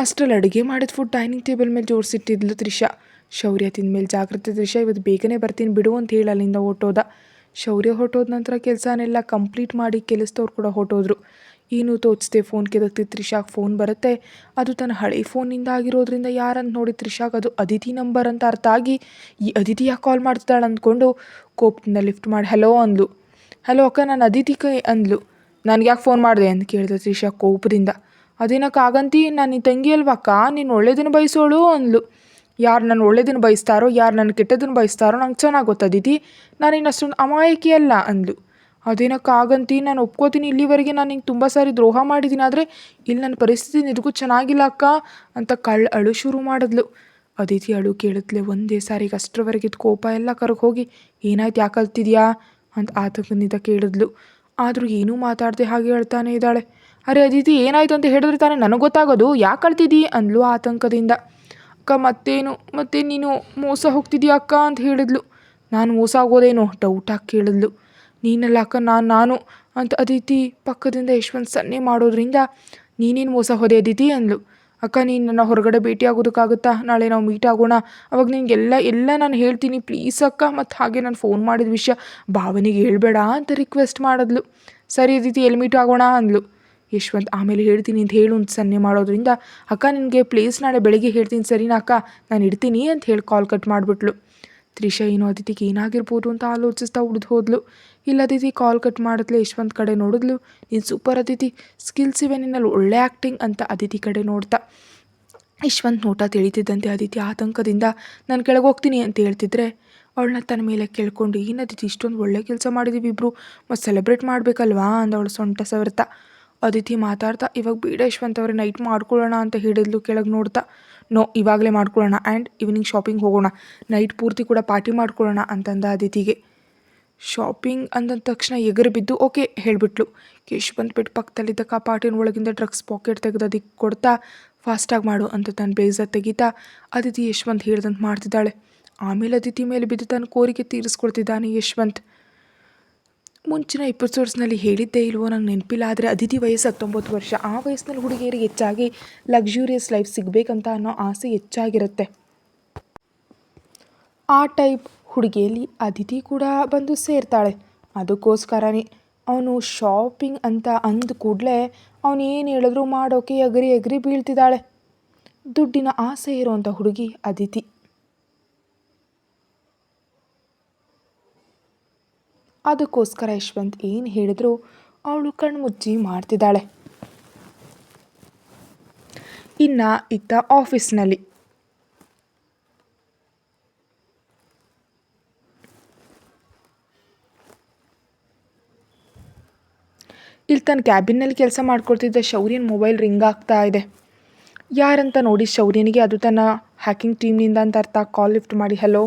ಅಷ್ಟರಲ್ಲಿ ಅಡುಗೆ ಮಾಡಿದ ಫುಡ್ ಡೈನಿಂಗ್ ಟೇಬಲ್ ಮೇಲೆ ಜೋಡಿಸಿಟ್ಟಿದ್ಲು ತ್ರಿಷಾ. ಶೌರ್ಯ ತಿಂದಮೇಲೆ ಜಾಗ್ರತೆ ತ್ರಿಷಾ, ಇವತ್ತು ಬೇಗನೆ ಬರ್ತೀನಿ ಬಿಡು ಅಂತ ಹೇಳಿ ಅಲ್ಲಿಂದ ಹೊರಟೋದ. ಶೌರ್ಯ ಹೊರಟೋದ ನಂತರ ಕೆಲಸನೆಲ್ಲ ಕಂಪ್ಲೀಟ್ ಮಾಡಿ ಕೆಲಸದವ್ರು ಕೂಡ ಹೊರಟೋದ್ರು. ಏನೂ ತೋಚಿಸ್ದೆ ಫೋನ್ ಕೆದಕ್ತಿದ್ದು ತ್ರಿಷಾಗೆ ಫೋನ್ ಬರುತ್ತೆ. ಅದು ತನ್ನ ಹಳೆ ಫೋನಿಂದ ಆಗಿರೋದ್ರಿಂದ ಯಾರಂತ ನೋಡಿ ತ್ರಿಷಾಗೆ ಅದು ಅದಿತಿ ನಂಬರ್ ಅಂತ ಅರ್ಥ ಆಗಿ, ಈ ಅದಿತಿ ಯಾಕೆ ಕಾಲ್ ಮಾಡ್ತಿದ್ದಾಳೆ ಅಂದ್ಕೊಂಡು ಕೋಪದಿಂದ ಲಿಫ್ಟ್ ಮಾಡಿ ಹಲೋ ಅಂದ್ಲು. ಹಲೋ ಅಕ್ಕ, ನಾನು ಅದಿತಿ ಕೈ ಅಂದ್ಲು. ನನಗೆ ಯಾಕೆ ಫೋನ್ ಮಾಡಿದೆ ಅಂತ ಕೇಳಿದೆ ತ್ರಿಷಾ ಕೋಪದಿಂದ. ಅದೇನಕ್ಕಾಗಂತಿ, ನಾನು ನಿನ್ನ ತಂಗಿ ಅಲ್ವಕ್ಕ, ನೀನು ಒಳ್ಳೇದನ್ನು ಬಯಸೋಳು ಅಂದ್ಲು. ಯಾರು ನನ್ನ ಒಳ್ಳೇದನ್ನು ಬಯಸ್ತಾರೋ ಯಾರು ನನ್ನ ಕೆಟ್ಟದನ್ನು ಬಯಸ್ತಾರೋ ನಂಗೆ ಚೆನ್ನಾಗಿ ಗೊತ್ತದಿತಿ, ನಾನಿನ್ನು ಅಷ್ಟೊಂದು ಅಮಾಯಕಿ ಅಲ್ಲ ಅಂದ್ಲು. ಅದೇನಕ್ಕಾಗಂತಿ, ನಾನು ಒಪ್ಕೋತೀನಿ, ಇಲ್ಲಿವರೆಗೆ ನಾನು ನಿಂಗೆ ತುಂಬ ಸಾರಿ ದ್ರೋಹ ಮಾಡಿದ್ದೀನಿ, ಆದರೆ ಇಲ್ಲಿ ನನ್ನ ಪರಿಸ್ಥಿತಿ ನಿಜಕ್ಕೂ ಚೆನ್ನಾಗಿಲ್ಲ ಅಕ್ಕ ಅಂತ ಅಳು ಶುರು ಮಾಡಿದ್ಲು. ಅದಿತಿ ಅಳು ಕೇಳಿದ್ಲೆ ಒಂದೇ ಸಾರಿಗೆ ಅಷ್ಟರವರೆಗಿದ್ದು ಕೋಪ ಎಲ್ಲ ಕರಗೆ ಹೋಗಿ, ಏನಾಯ್ತು, ಯಾಕೆ ಅಳ್ತಿದ್ಯಾ ಅಂತ ಆತಂಕದಿಂದ ಕೇಳಿದ್ಲು. ಆದರೂ ಏನೂ ಮಾತಾಡದೆ ಹಾಗೆ ಹೇಳ್ತಾನೆ ಇದ್ದಾಳೆ. ಅರೆ ಅದಿತಿ, ಏನಾಯ್ತು ಅಂತ ಹೇಳಿದ್ರೆ ತಾನೇ ನನಗೆ ಗೊತ್ತಾಗೋದು, ಯಾಕೆ ಅಳ್ತಿದ್ದೀ ಅಂದ್ಲು ಆತಂಕದಿಂದ. ಅಕ್ಕ ಮತ್ತೇನು, ಮತ್ತೆ ನೀನು ಮೋಸ ಹೋಗ್ತಿದ್ಯಾ ಅಕ್ಕ ಅಂತ ಹೇಳಿದ್ಲು. ನಾನು ಮೋಸ ಆಗೋದೇನು ಡೌಟಾಗಿ ಕೇಳಿದ್ಲು. ನೀನಲ್ಲ ಅಕ್ಕ, ನಾನು ಅಂತ ಅದಿತಿ ಪಕ್ಕದಿಂದ ಯಶ್ವಂತ್ ಸನ್ನೆ ಮಾಡೋದ್ರಿಂದ, ನೀನೇನು ಮೋಸ ಹೋದೆ ಅದಿತಿ ಅಂದ್ಲು. ಅಕ್ಕ, ನೀನು ನನ್ನ ಹೊರಗಡೆ ಭೇಟಿ ಆಗೋದಕ್ಕಾಗುತ್ತಾ, ನಾಳೆ ನಾವು ಮೀಟ್ ಆಗೋಣ, ಅವಾಗ ನಿನಗೆಲ್ಲ ನಾನು ಹೇಳ್ತೀನಿ ಪ್ಲೀಸ್ ಅಕ್ಕ, ಮತ್ತು ಹಾಗೆ ನಾನು ಫೋನ್ ಮಾಡಿದ ವಿಷಯ ಭಾವನಿಗೆ ಹೇಳ್ಬೇಡ ಅಂತ ರಿಕ್ವೆಸ್ಟ್ ಮಾಡಿದ್ಲು. ಸರಿ ಅದಿತಿ, ಎಲ್ಲಿ ಮೀಟ್ ಆಗೋಣ ಅಂದ್ಲು. ಯಶ್ವಂತ್ ಆಮೇಲೆ ಹೇಳ್ತೀನಿ ಅಂತ ಹೇಳು ಅಂತ ಸನ್ನೆ ಮಾಡೋದ್ರಿಂದ, ಅಕ್ಕ ನಿನಗೆ ಪ್ಲೇಸ್ ನಾಳೆ ಬೆಳಗ್ಗೆ ಹೇಳ್ತೀನಿ ಸರಿನಾ ಅಕ್ಕ, ನಾನು ಇಡ್ತೀನಿ ಅಂತ ಹೇಳಿ ಕಾಲ್ ಕಟ್ ಮಾಡಿಬಿಟ್ಲು. ತ್ರಿಷಾ ಏನೋ ಅದಿತಿಗೆ ಏನಾಗಿರ್ಬೋದು ಅಂತ ಆಲೋಚಿಸ್ತಾ ಉಳಿದು ಹೋದ್ಲು. ಇಲ್ಲ ಅದಿತಿ ಕಾಲ್ ಕಟ್ ಮಾಡಿದ್ಲು. ಯಶ್ವಂತ್ ಕಡೆ ನೋಡಿದ್ಲು. ನೀನು ಸೂಪರ್ ಅದಿತಿ, ಸ್ಕಿಲ್ಸ್ ಇವೆ ನಿನ್ನಲ್ಲಿ, ಒಳ್ಳೆ ಆ್ಯಕ್ಟಿಂಗ್ ಅಂತ ಅದಿತಿ ಕಡೆ ನೋಡ್ತಾ. ಯಶ್ವಂತ್ ನೋಟ ತಿಳಿತಿದ್ದಂತೆ ಅದಿತಿ ಆತಂಕದಿಂದ ನಾನು ಕೆಳಗೆ ಹೋಗ್ತೀನಿ ಅಂತ ಹೇಳ್ತಿದ್ರೆ, ಅವಳನ್ನ ತನ್ನ ಮೇಲೆ ಕೇಳ್ಕೊಂಡು, ಏನು ಅದಿತಿ ಇಷ್ಟೊಂದು ಒಳ್ಳೆ ಕೆಲಸ ಮಾಡಿದ್ದೀವಿ ಇಬ್ಬರು, ಮತ್ತು ಸೆಲೆಬ್ರೇಟ್ ಮಾಡಬೇಕಲ್ವಾ ಅಂದವಳು ಸೊಂಟ ಸವರ್ತಾ. ಅದಿತಿ ಮಾತಾಡ್ತಾ, ಇವಾಗ ಬೇಡ ಯಶ್ವಂತ್ ಅವರೇ, ನೈಟ್ ಮಾಡ್ಕೊಳ್ಳೋಣ ಅಂತ ಹೇಳಿದ್ಲು ಕೆಳಗೆ ನೋಡ್ತಾ. ನೋ, ಇವಾಗಲೇ ಮಾಡ್ಕೊಳ್ಳೋಣ, ಆ್ಯಂಡ್ ಈವ್ನಿಂಗ್ ಶಾಪಿಂಗ್ ಹೋಗೋಣ, ನೈಟ್ ಪೂರ್ತಿ ಕೂಡ ಪಾರ್ಟಿ ಮಾಡ್ಕೊಳ್ಳೋಣ ಅಂತಂದ ಅದಿತಿಗೆ. ಶಾಪಿಂಗ್ ಅಂದ ತಕ್ಷಣ ಎಗರು ಬಿದ್ದು ಓಕೆ ಹೇಳಿಬಿಟ್ಲು. ಯಶ್ವಂತ್ ಬಿಟ್ಟು ಪಕ್ಕದಲ್ಲಿದ್ದ ಕಪಾಟಿನ ಒಳಗಿಂದ ಡ್ರಗ್ಸ್ ಪಾಕೆಟ್ ತೆಗೆದು ಅದಕ್ಕೆ ಕೊಡ್ತಾ, ಫಾಸ್ಟಾಗಿ ಮಾಡು ಅಂತ ತನ್ನ ಬೇಜಾರು ತೆಗಿತಾ ಅದಿತಿ ಯಶ್ವಂತ್ ಹೇಳ್ದಂತೆ ಮಾಡ್ತಿದ್ದಾಳೆ. ಆಮೇಲೆ ಅದಿತಿ ಮೇಲೆ ಬಿದ್ದು ತನ್ನ ಕೋರಿಕೆ ತೀರಿಸ್ಕೊಡ್ತಿದ್ದಾನೆ ಯಶ್ವಂತ್. ಮುಂಚಿನ ಎಪಿಸೋಡ್ಸ್ನಲ್ಲಿ ಹೇಳಿದ್ದೇ ಇಲ್ವೋ ನಂಗೆ ನೆನಪಿಲ್ಲ, ಆದರೆ ಅದಿತಿ ವಯಸ್ಸು 19 ವರ್ಷ. ಆ ವಯಸ್ಸಿನಲ್ಲಿ ಹುಡುಗಿಯರಿಗೆ ಹೆಚ್ಚಾಗಿ ಲಕ್ಸುರಿಯಸ್ ಲೈಫ್ ಸಿಗಬೇಕಂತ ಅನ್ನೋ ಆಸೆ ಹೆಚ್ಚಾಗಿರುತ್ತೆ. ಆ ಟೈಪ್ ಹುಡುಗಿಯಲ್ಲಿ ಅದಿತಿ ಕೂಡ ಬಂದು ಸೇರ್ತಾಳೆ. ಅದಕ್ಕೋಸ್ಕರನೇ ಅವನು ಶಾಪಿಂಗ್ ಅಂತ ಅಂದ ಕೂಡಲೇ ಅವನು ಏನು ಹೇಳಿದ್ರು ಮಾಡೋಕ್ಕೆ ಎಗರಿ ಬೀಳ್ತಿದ್ದಾಳೆ. ದುಡ್ಡಿನ ಆಸೆ ಇರುವಂಥ ಹುಡುಗಿ ಅದಿತಿ. ಅದಕ್ಕೋಸ್ಕರ ಯಶ್ವಂತ್ ಏನು ಹೇಳಿದ್ರು ಅವಳು ಕಣ್ಮುಚ್ಚಿ ಮಾಡ್ತಿದ್ದಾಳೆ. ಇನ್ನು ಇತ್ತ ಆಫೀಸ್ನಲ್ಲಿ ಇಲ್ಲಿ ತನ್ನ ಕ್ಯಾಬಿನ್ನಲ್ಲಿ ಕೆಲಸ ಮಾಡ್ಕೊಳ್ತಿದ್ದ ಶೌರ್ಯನ ಮೊಬೈಲ್ ರಿಂಗ್ ಆಗ್ತಾ ಇದೆ. ಯಾರಂತ ನೋಡಿ ಶೌರ್ಯನಿಗೆ ಅದು ತನ್ನ ಹ್ಯಾಕಿಂಗ್ ಟೀಮ್ನಿಂದ ಅಂತ ಅರ್ಥ. ಕಾಲ್ ಲಿಫ್ಟ್ ಮಾಡಿ ಹಲೋ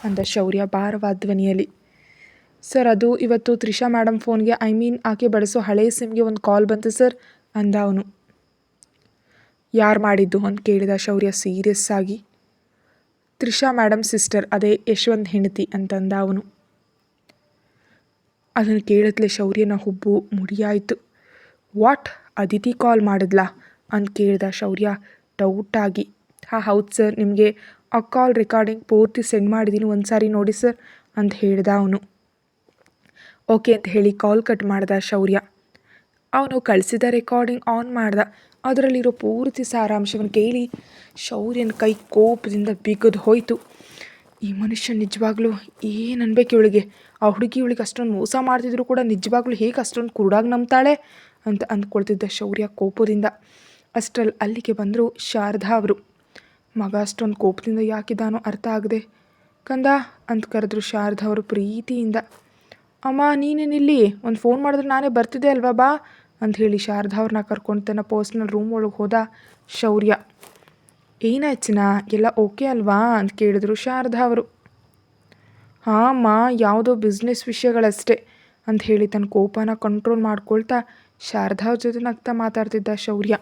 ಅಂದ ಶೌರ್ಯ ಭಾರವಾದ ಧ್ವನಿಯಲ್ಲಿ. ಸರ್, ಅದು ಇವತ್ತು ತ್ರಿಷಾ ಮೇಡಮ್ ಫೋನ್ಗೆ ಆಕೆ ಬಳಸೋ ಹಳೆ ಸಿಮ್ಗೆ ಒಂದು ಕಾಲ್ ಬಂತು ಸರ್ ಅಂದ ಅವನು. ಯಾರು ಮಾಡಿದ್ದು ಅಂತ ಕೇಳಿದ ಶೌರ್ಯ ಸೀರಿಯಸ್ ಆಗಿ. ತ್ರಿಷಾ ಮೇಡಮ್ ಸಿಸ್ಟರ್, ಅದೇ ಯಶ್ವಂತ್ ಹೆಂಡತಿ ಅಂತಂದ ಅವನು. ಅದನ್ನು ಕೇಳಿದ್ಲೆ ಶೌರ್ಯನ ಹುಬ್ಬು ಮುಡಿಯಾಯಿತು. ವಾಟ್, ಅದಿತಿ ಕಾಲ್ ಮಾಡಿದ್ಲಾ ಅಂತ ಕೇಳಿದ ಶೌರ್ಯ ಡೌಟಾಗಿ. ಹೌದು ಸರ್, ನಿಮಗೆ ಆ ಕಾಲ್ ರೆಕಾರ್ಡಿಂಗ್ ಪೂರ್ತಿ ಸೆಂಡ್ ಮಾಡಿದ್ದೀನಿ, ಒಂದು ಸಾರಿ ನೋಡಿ ಸರ್ ಅಂತ ಹೇಳ್ದ ಅವನು. ಓಕೆ ಅಂತ ಹೇಳಿ ಕಾಲ್ ಕಟ್ ಮಾಡ್ದ ಶೌರ್ಯ. ಅವನು ಕಳಿಸಿದ ರೆಕಾರ್ಡಿಂಗ್ ಆನ್ ಮಾಡ್ದ. ಅದರಲ್ಲಿರೋ ಪೂರ್ತಿ ಸಾರಾಂಶವನ್ನು ಕೇಳಿ ಶೌರ್ಯನ ಕೈ ಕೋಪದಿಂದ ಬಿಗಿದು ಹೋಯಿತು. ಈ ಮನುಷ್ಯ ನಿಜವಾಗ್ಲೂ ಏನು ಅನ್ಬೇಕು ಇವಳಿಗೆ, ಆ ಹುಡುಗಿ ಇವಳಿಗೆ ಅಷ್ಟೊಂದು ಮೋಸ ಮಾಡ್ತಿದ್ರು ಕೂಡ ನಿಜವಾಗ್ಲೂ ಹೇಗೆ ಅಷ್ಟೊಂದು ಕುರುಡಾಗಿ ನಂಬ್ತಾಳೆ ಅಂತ ಅಂದ್ಕೊಳ್ತಿದ್ದ ಶೌರ್ಯ ಕೋಪದಿಂದ. ಅಷ್ಟರಲ್ಲಿ ಅಲ್ಲಿಗೆ ಬಂದರು ಶಾರದಾ ಅವರು. ಮಗ ಅಷ್ಟೊಂದು ಕೋಪದಿಂದ ಯಾಕಿದ್ದಾನೋ ಅರ್ಥ ಆಗದೆ. ಕಂದ ಅಂತ ಕರೆದ್ರು ಶಾರದಾ ಅವರು ಪ್ರೀತಿಯಿಂದ. ಅಮ್ಮ ನೀನೇನಿಲ್ಲಿ, ಒಂದು ಫೋನ್ ಮಾಡಿದ್ರೆ ನಾನೇ ಬರ್ತಿದ್ದೆ ಅಲ್ವಾ, ಬಾ ಅಂತ ಹೇಳಿ ಶಾರದಾ ಅವ್ರನ್ನ ಕರ್ಕೊಂಡು ತನ್ನ ಪರ್ಸ್ನಲ್ ರೂಮ್ ಒಳಗೆ ಹೋದ ಶೌರ್ಯ. ಏನಾಯ್ತು ಎಲ್ಲ ಓಕೆ ಅಲ್ವಾ ಅಂತ ಕೇಳಿದ್ರು ಶಾರದಾ ಅವರು. ಹಾಂ ಅಮ್ಮ, ಯಾವುದೋ ಬಿಸ್ನೆಸ್ ವಿಷಯಗಳಷ್ಟೇ ಅಂತ ಹೇಳಿ ತನ್ನ ಕೋಪನ ಕಂಟ್ರೋಲ್ ಮಾಡ್ಕೊಳ್ತಾ ಶಾರದಾ ಅವ್ರ ಜೊತೆ ನಗ್ತಾ ಮಾತಾಡ್ತಿದ್ದ ಶೌರ್ಯ.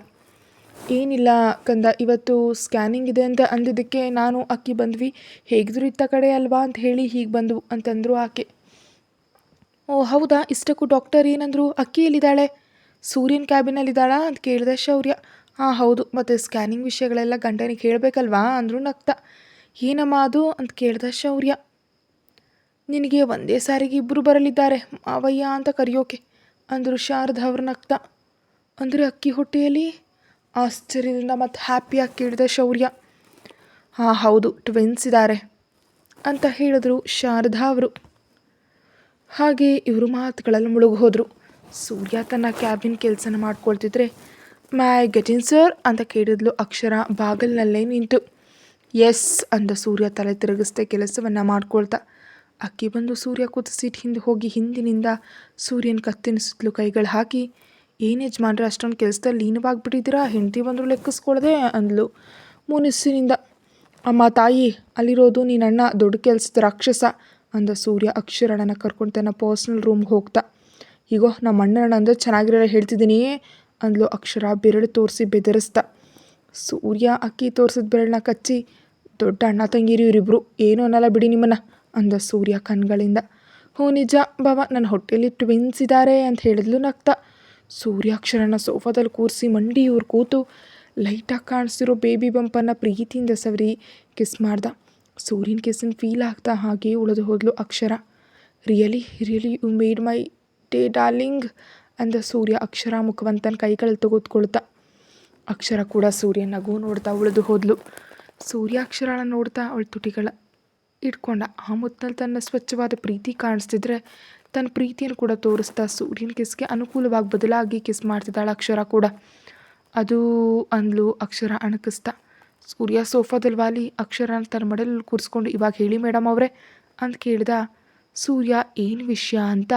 ಏನಿಲ್ಲ ಕಂದ, ಇವತ್ತು ಸ್ಕ್ಯಾನಿಂಗ್ ಇದೆ ಅಂತ ಅಂದಿದ್ದಕ್ಕೆ ನಾನು ಅಕ್ಕಿ ಬಂದ್ವಿ, ಹೇಗಿದ್ರು ಇತ್ತ ಕಡೆ ಅಲ್ವಾ ಅಂತ ಹೇಳಿ ಹೀಗೆ ಬಂದವು ಅಂತಂದರು ಆಕೆ. ಓ ಹೌದಾ, ಇಷ್ಟಕ್ಕೂ ಡಾಕ್ಟರ್ ಏನಂದರು, ಅಕ್ಕಿ ಎಲ್ಲಿದ್ದಾಳೆ, ಸೂರ್ಯನ ಕ್ಯಾಬಿನಲ್ಲಿದ್ದಾಳಾ ಅಂತ ಕೇಳಿದ ಶೌರ್ಯ. ಹಾಂ ಹೌದು, ಮತ್ತು ಸ್ಕ್ಯಾನಿಂಗ್ ವಿಷಯಗಳೆಲ್ಲ ಗಂಡನಿಗೆ ಹೇಳಬೇಕಲ್ವಾ ಅಂದರೂ ನಗ್ತ. ಏನಮ್ಮ ಅದು ಅಂತ ಕೇಳ್ದ ಶೌರ್ಯ. ನಿನಗೆ ಒಂದೇ ಸಾರಿಗೆ ಇಬ್ಬರು ಬರಲಿದ್ದಾರೆ ಮಾವಯ್ಯ ಅಂತ ಕರೆಯೋಕೆ ಅಂದರು ಶಾರದಾ ಅವ್ರ ನಗ್ತ. ಅಂದರೆ ಅಕ್ಕಿ ಹೊಟ್ಟೆಯಲ್ಲಿ ಆಶ್ಚರ್ಯದಿಂದ ಮತ್ತು ಹ್ಯಾಪಿಯಾಗಿ ಕೇಳಿದ ಶೌರ್ಯ. ಹಾಂ ಹೌದು, ಟ್ವಿನ್ಸ್ ಇದ್ದಾರೆ ಅಂತ ಹೇಳಿದ್ರು ಶಾರದಾ ಅವರು. ಹಾಗೆ ಇವರು ಮಾತುಗಳಲ್ಲಿ ಮುಳುಗೋದ್ರು. ಸೂರ್ಯ ತನ್ನ ಕ್ಯಾಬಿನ್ ಕೆಲಸನ ಮಾಡ್ಕೊಳ್ತಿದ್ರೆ ಮೈ ಗೆಟಿನ್ ಸರ್ ಅಂತ ಕೇಳಿದ್ಲು ಅಕ್ಷರ ಬಾಗಲ್ನಲ್ಲೇ ನಿಂತು. ಎಸ್ ಅಂದ ಸೂರ್ಯ ತಲೆ ತಿರುಗಿಸ್ದೆ ಕೆಲಸವನ್ನು ಮಾಡ್ಕೊಳ್ತಾ. ಅಕ್ಕಿ ಬಂದು ಸೂರ್ಯ ಕೂತ ಸೀಟ್ ಹಿಂದೆ ಹೋಗಿ ಹಿಂದಿನಿಂದ ಸೂರ್ಯನ ಕತ್ತಿನ ಸುತ್ತಲೂ ಕೈಗಳು ಹಾಕಿ, ಏನು ಯಜಮಾನ್ರೆ ಅಷ್ಟೊಂದು ಕೆಲಸದಲ್ಲಿ ಲೀನವಾಗಿಬಿಟ್ಟಿದ್ದೀರಾ, ಹೆಂಡತಿ ಬಂದರೂ ಲೆಕ್ಕಿಸ್ಕೊಳ್ದೆ ಅಂದ್ಲು ಮುನಿಸ್ಸಿನಿಂದ. ಅಮ್ಮ ತಾಯಿ, ಅಲ್ಲಿರೋದು ನೀನಣ್ಣ, ದೊಡ್ಡ ಕೆಲಸದ ರಾಕ್ಷಸ ಅಂದ ಸೂರ್ಯ ಅಕ್ಷರಣ್ಣನ ಕರ್ಕೊಂಡು ತನ್ನ ಪರ್ಸ್ನಲ್ ರೂಮ್ಗೆ ಹೋಗ್ತಾ. ಈಗೋ ನಮ್ಮ ಅಣ್ಣನ ಅಂದರೆ ಚೆನ್ನಾಗಿರೋ ಹೇಳ್ತಿದ್ದೀನಿ ಅಂದ್ಲು ಅಕ್ಷರ ಬೆರಳು ತೋರಿಸಿ ಬೆದರಿಸ್ತಾ. ಸೂರ್ಯ ಅಕ್ಕಿ ತೋರಿಸಿದ ಬೆರಳನ್ನ ಕಚ್ಚಿ, ದೊಡ್ಡ ಅಣ್ಣ ತಂಗಿರಿ ಇವರಿಬ್ರು, ಏನೂ ಅನ್ನಲ್ಲ ಬಿಡಿ ನಿಮ್ಮನ್ನು ಅಂದ ಸೂರ್ಯ ಕಣ್ಗಳಿಂದ. ಹ್ಞೂ ನಿಜ ಬಾವ, ನನ್ನ ಹೊಟ್ಟೆಯಲ್ಲಿ ಟ್ವಿನ್ಸ್ ಇದ್ದಾರೆ ಅಂತ ಹೇಳಿದ್ಲು ನಗ್ತಾ. ಸೂರ್ಯ ಅಕ್ಷರನ ಸೋಫಾದಲ್ಲಿ ಕೂರಿಸಿ ಮಂಡಿ ಇವ್ರು ಕೂತು ಲೈಟಾಗಿ ಕಾಣಿಸ್ತಿರೋ ಬೇಬಿ ಬಂಪನ್ನು ಪ್ರೀತಿಯಿಂದ ಸವರಿ ಕಿಸ್ ಮಾಡ್ದ. ಸೂರ್ಯನ ಕಿಸ್ಸನ್ನು ಫೀಲ್ ಆಗ್ತಾ ಹಾಗೆ ಉಳಿದು ಹೋದ್ಲು Akshara. Really really you made my day darling ಅಂದ ಸೂರ್ಯ ಅಕ್ಷರ ಮುಖವನ್ನು ತನ್ನ ಕೈಗಳಲ್ಲಿ ತೆಗೆದುಕೊಳ್ತಾ. ಅಕ್ಷರ ಕೂಡ ಸೂರ್ಯ ನಗು ನೋಡ್ತಾ ಉಳಿದು ಹೋದ್ಲು. ಸೂರ್ಯ ಅಕ್ಷರನ ನೋಡ್ತಾ ಅವಳ ತುಟಿಗಳ ಇಟ್ಕೊಂಡ. ಆ ಮುತ್ತಲ್ಲಿ ತನ್ನ ಸ್ವಚ್ಛವಾದ ಪ್ರೀತಿ ಕಾಣಿಸ್ತಿದ್ರೆ ತನ್ನ ಪ್ರೀತಿಯನ್ನು ಕೂಡ ತೋರಿಸ್ತಾ ಸೂರ್ಯನ ಕಿಸ್ಗೆ ಅನುಕೂಲವಾಗಿ ಬದಲಾಗಿ ಕಿಸ್ ಮಾಡ್ತಿದ್ದಾಳೆ ಅಕ್ಷರ ಕೂಡ. ಅದು ಅಂದ್ಲು ಅಕ್ಷರ ಅಣಕಿಸ್ತಾ. ಸೂರ್ಯ ಸೋಫಾದಲ್ಲಿ ವಾಲಿ ಅಕ್ಷರನ ತನ್ನ ಮಡಲಲ್ಲಿ ಕೂರಿಸ್ಕೊಂಡು, ಇವಾಗ ಹೇಳಿ ಮೇಡಮ್ ಅವರೇ ಅಂತ ಕೇಳ್ದ. ಸೂರ್ಯ ಏನು ವಿಷಯ ಅಂತ